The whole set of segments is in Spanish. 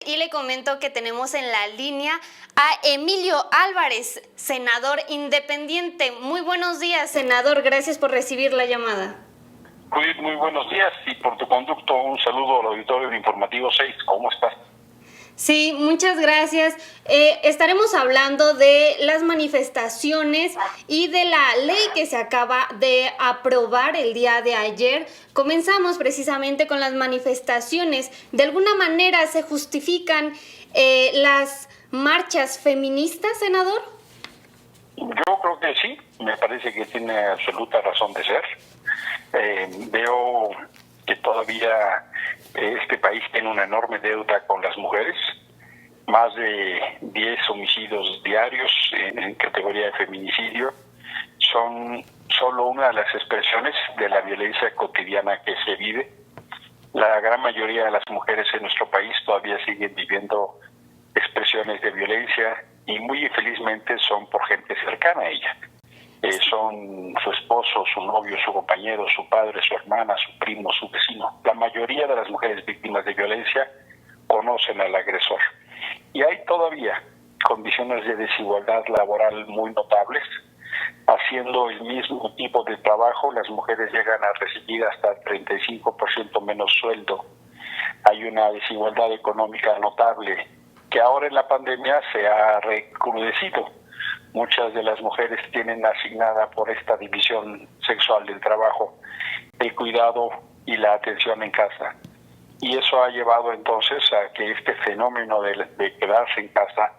y le comento que tenemos en la línea a Emilio Álvarez, senador independiente. Muy buenos días, senador. Gracias por recibir la llamada. Muy buenos días y por tu conducto un saludo al auditorio de Informativo 6. ¿Cómo estás? Sí, muchas gracias. Estaremos hablando de las manifestaciones y de la ley que se acaba de aprobar el día de ayer. Comenzamos precisamente con las manifestaciones. ¿De alguna manera se justifican las marchas feministas, senador? Yo creo que sí, me parece que tiene absoluta razón de ser. Veo que todavía este país tiene una enorme deuda con las mujeres, más de 10 homicidios diarios en categoría de feminicidio, son solo una de las expresiones de la violencia cotidiana que se vive. La gran mayoría de las mujeres en nuestro país todavía siguen viviendo expresiones de violencia y muy infelizmente son por gente cercana a ella. Son su esposo, su novio, su compañero, su padre, su hermana, su primo, su vecino. La mayoría de las mujeres víctimas de violencia conocen al agresor. Y hay todavía condiciones de desigualdad laboral muy notables. Haciendo el mismo tipo de trabajo, las mujeres llegan a recibir hasta 35% menos sueldo. Hay una desigualdad económica notable que ahora en la pandemia se ha recrudecido. Muchas de las mujeres tienen asignada por esta división sexual del trabajo el cuidado y la atención en casa. Y eso ha llevado entonces a que este fenómeno de quedarse en casa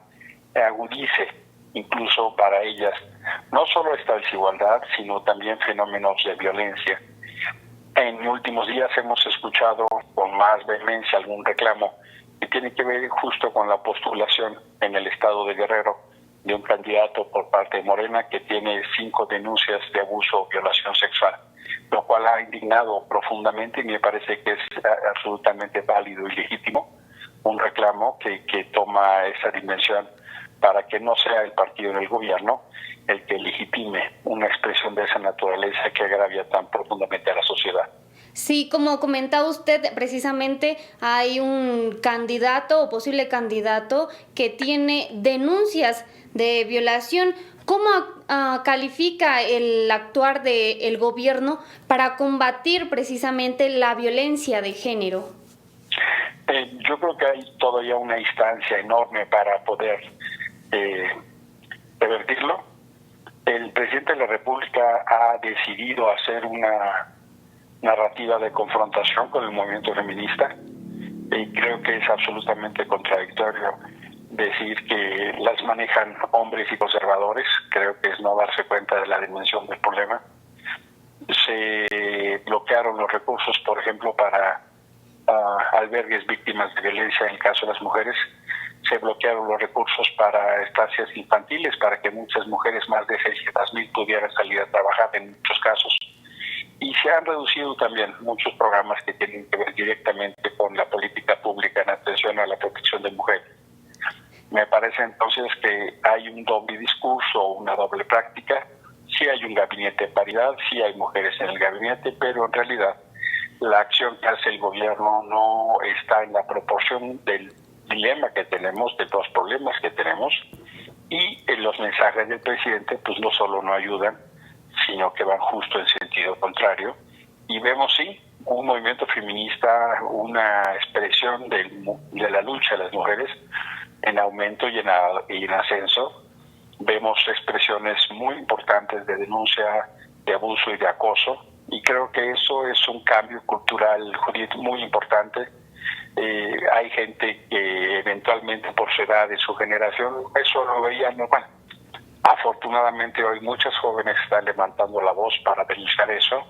agudice incluso para ellas no solo esta desigualdad, sino también fenómenos de violencia. En últimos días hemos escuchado con más vehemencia algún reclamo que tiene que ver justo con la postulación en el estado de Guerrero de un candidato por parte de Morena que tiene 5 denuncias de abuso o violación sexual, lo cual ha indignado profundamente y me parece que es absolutamente válido y legítimo un reclamo que toma esa dimensión para que no sea el partido en el gobierno el que legitime una expresión de esa naturaleza que agravia tan profundamente a la sociedad. Sí, como comentaba usted, precisamente hay un candidato o posible candidato que tiene denuncias de violación. ¿Cómo califica el actuar del gobierno para combatir precisamente la violencia de género? Yo creo que hay todavía una instancia enorme para poder revertirlo. El presidente de la República ha decidido hacer una narrativa de confrontación con el movimiento feminista y creo que es absolutamente contradictorio decir que las manejan hombres y conservadores. Creo que es no darse cuenta de la dimensión del problema. Se bloquearon los recursos, por ejemplo, para albergues víctimas de violencia en el caso de las mujeres. Se bloquearon los recursos para estancias infantiles para que muchas mujeres, más de 600,000, pudieran salir a trabajar en muchos casos. Y se han reducido también muchos programas que tienen que ver directamente con la política pública en atención a la protección de mujeres. Me parece entonces que hay un doble discurso, una doble práctica. Sí hay un gabinete de paridad, sí hay mujeres en el gabinete, pero en realidad la acción que hace el gobierno no está en la proporción del dilema que tenemos, de los problemas que tenemos, y los mensajes del presidente pues no solo no ayudan, sino que van justo en sentido contrario. Y vemos, sí, un movimiento feminista, una expresión de la lucha de las mujeres en aumento y en ascenso. Vemos expresiones muy importantes de denuncia de abuso y de acoso, y creo que eso es un cambio cultural, Judith, muy importante. Hay gente que eventualmente por su edad y su generación eso lo veía normal. Afortunadamente hoy muchas jóvenes están levantando la voz para denunciar eso,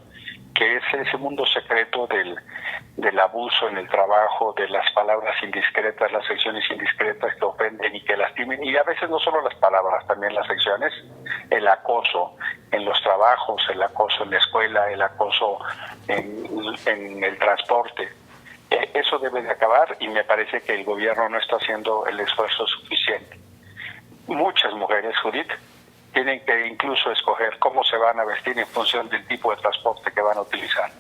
que es ese mundo secreto del abuso en el trabajo, de las palabras indiscretas, las acciones indiscretas que ofenden y que lastimen, y a veces no solo las palabras, también las acciones, el acoso en los trabajos, el acoso en la escuela, el acoso en el transporte. Eso debe de acabar y me parece que el gobierno no está haciendo el esfuerzo suficiente. Muchas mujeres, Judith, tienen que incluso escoger cómo se van a vestir en función del tipo de transporte que van a utilizar,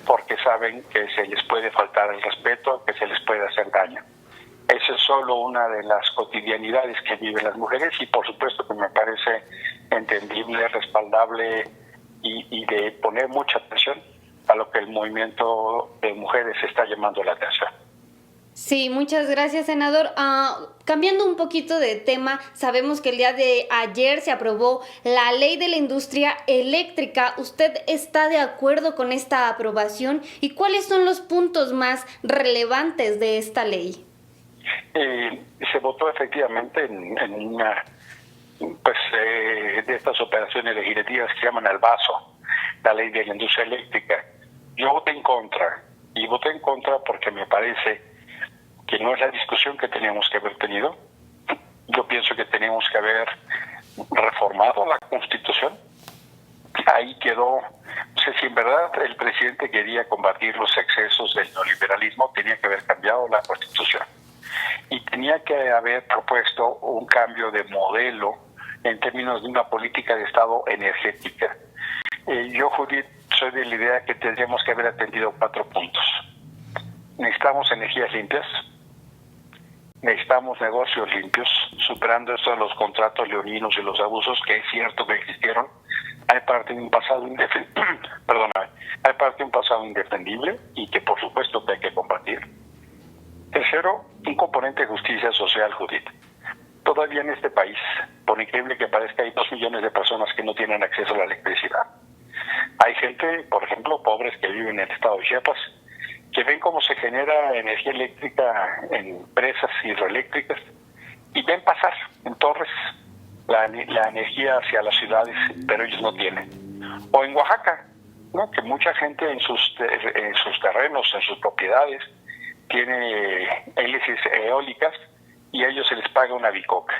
porque saben que se les puede faltar el respeto, que se les puede hacer daño. Esa es solo una de las cotidianidades que viven las mujeres y por supuesto que me parece entendible, respaldable y de poner mucha atención a lo que el movimiento de mujeres está llamando la atención. Sí, muchas gracias, senador. Cambiando un poquito de tema, sabemos que el día de ayer se aprobó la ley de la industria eléctrica. ¿Usted está de acuerdo con esta aprobación? ¿Y cuáles son los puntos más relevantes de esta ley? Se votó efectivamente en una de estas operaciones legislativas que se llaman al vaso, la ley de la industria eléctrica. Yo voté en contra, y voté en contra porque me parece que no es la discusión que teníamos que haber tenido. Yo pienso que teníamos que haber reformado la Constitución. Ahí quedó, no sé si en verdad el presidente quería combatir los excesos del neoliberalismo, tenía que haber cambiado la Constitución. Y tenía que haber propuesto un cambio de modelo en términos de una política de Estado energética. Yo, Judith, soy de la idea que tendríamos que haber atendido 4 puntos. Necesitamos energías limpias, necesitamos negocios limpios, superando esto de los contratos leoninos y los abusos, que es cierto que existieron. Hay parte de un pasado indefendible y que por supuesto que hay que combatir. Tercero, un componente de justicia social, Judith. Todavía en este país, por increíble que parezca, hay 2 millones de personas que no tienen acceso a la electricidad. Hay gente, por ejemplo, pobres que viven en el estado de Chiapas, que ven cómo se genera energía eléctrica en presas hidroeléctricas y ven pasar en torres la energía hacia las ciudades, pero ellos no tienen. O en Oaxaca, ¿no? Que mucha gente en sus terrenos, en sus propiedades, tiene hélices eólicas y a ellos se les paga una bicoca.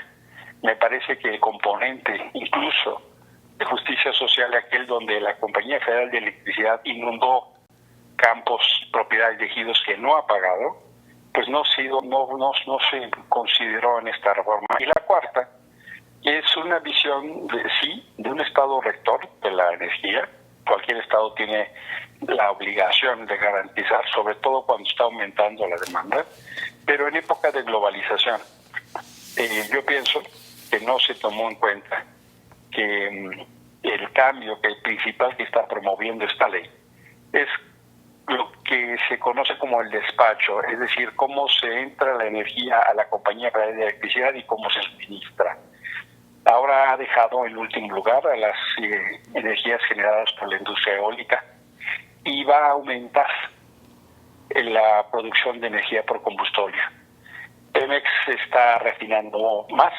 Me parece que el componente incluso de justicia social, aquel donde la Compañía Federal de Electricidad inundó campos, propiedades de ejidos que no ha pagado, pues no se consideró en esta reforma. Y la cuarta es una visión de un Estado rector de la energía. Cualquier Estado tiene la obligación de garantizar, sobre todo cuando está aumentando la demanda, pero en época de globalización. Yo pienso que no se tomó en cuenta que el cambio el principal que está promoviendo esta ley es lo que se conoce como el despacho, es decir, cómo se entra la energía a la Compañía Federal de Electricidad y cómo se suministra. Ahora ha dejado en último lugar a las energías generadas por la industria eólica y va a aumentar la producción de energía por combustible. Pemex está refinando más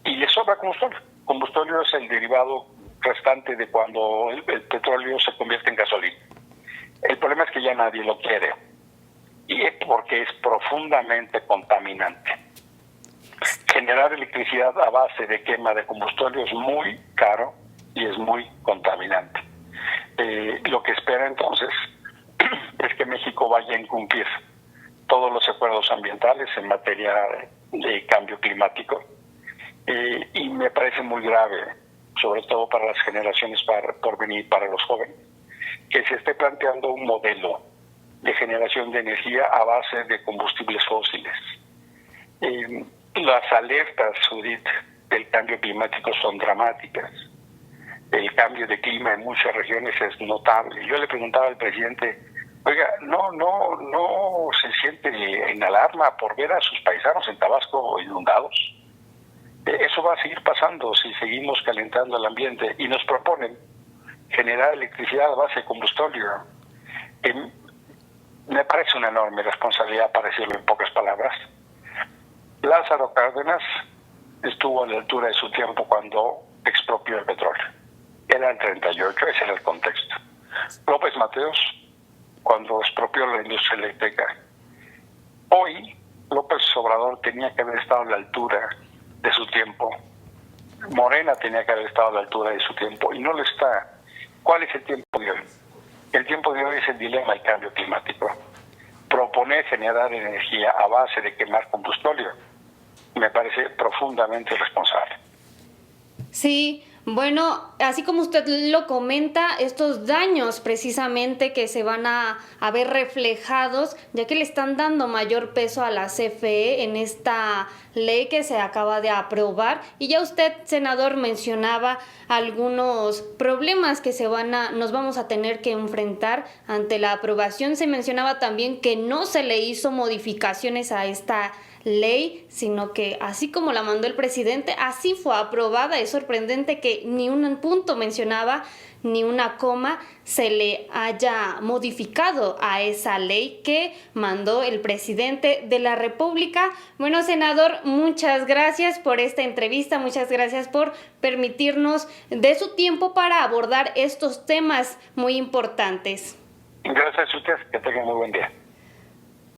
y le sobra combustible. Combustible es el derivado restante de cuando el petróleo se convierte en gasolina. El problema es que ya nadie lo quiere y es porque es profundamente contaminante. Generar electricidad a base de quema de combustible es muy caro y es muy contaminante. Lo que espera entonces es que México vaya a incumplir todos los acuerdos ambientales en materia de cambio climático y me parece muy grave, sobre todo para las generaciones por venir, para los jóvenes, que se esté planteando un modelo de generación de energía a base de combustibles fósiles. Las alertas, Judith, del cambio climático son dramáticas. El cambio de clima en muchas regiones es notable. Yo le preguntaba al presidente, oiga, no se siente en alarma por ver a sus paisanos en Tabasco inundados. Eso va a seguir pasando si seguimos calentando el ambiente y nos proponen generar electricidad a base de combustible. Me parece una enorme responsabilidad, para decirlo en pocas palabras. Lázaro Cárdenas estuvo a la altura de su tiempo cuando expropió el petróleo. Era el 38, ese era el contexto. López Mateos, cuando expropió la industria eléctrica. Hoy, López Obrador tenía que haber estado a la altura de su tiempo. Morena tenía que haber estado a la altura de su tiempo y no lo está. ¿Cuál es el tiempo de hoy? El tiempo de hoy es el dilema del cambio climático. Proponer generar energía a base de quemar combustible me parece profundamente irresponsable. Sí, Bueno, así como usted lo comenta, estos daños precisamente que se van a ver reflejados, ya que le están dando mayor peso a la CFE en esta ley que se acaba de aprobar. Y ya usted, senador, mencionaba algunos problemas que nos vamos a tener que enfrentar ante la aprobación. Se mencionaba también que no se le hizo modificaciones a esta ley, sino que así como la mandó el presidente, así fue aprobada. Es sorprendente que ni un punto mencionaba, ni una coma se le haya modificado a esa ley que mandó el presidente de la República. Bueno, senador, muchas gracias por esta entrevista, muchas gracias por permitirnos de su tiempo para abordar estos temas muy importantes. Gracias a usted, que tenga muy buen día.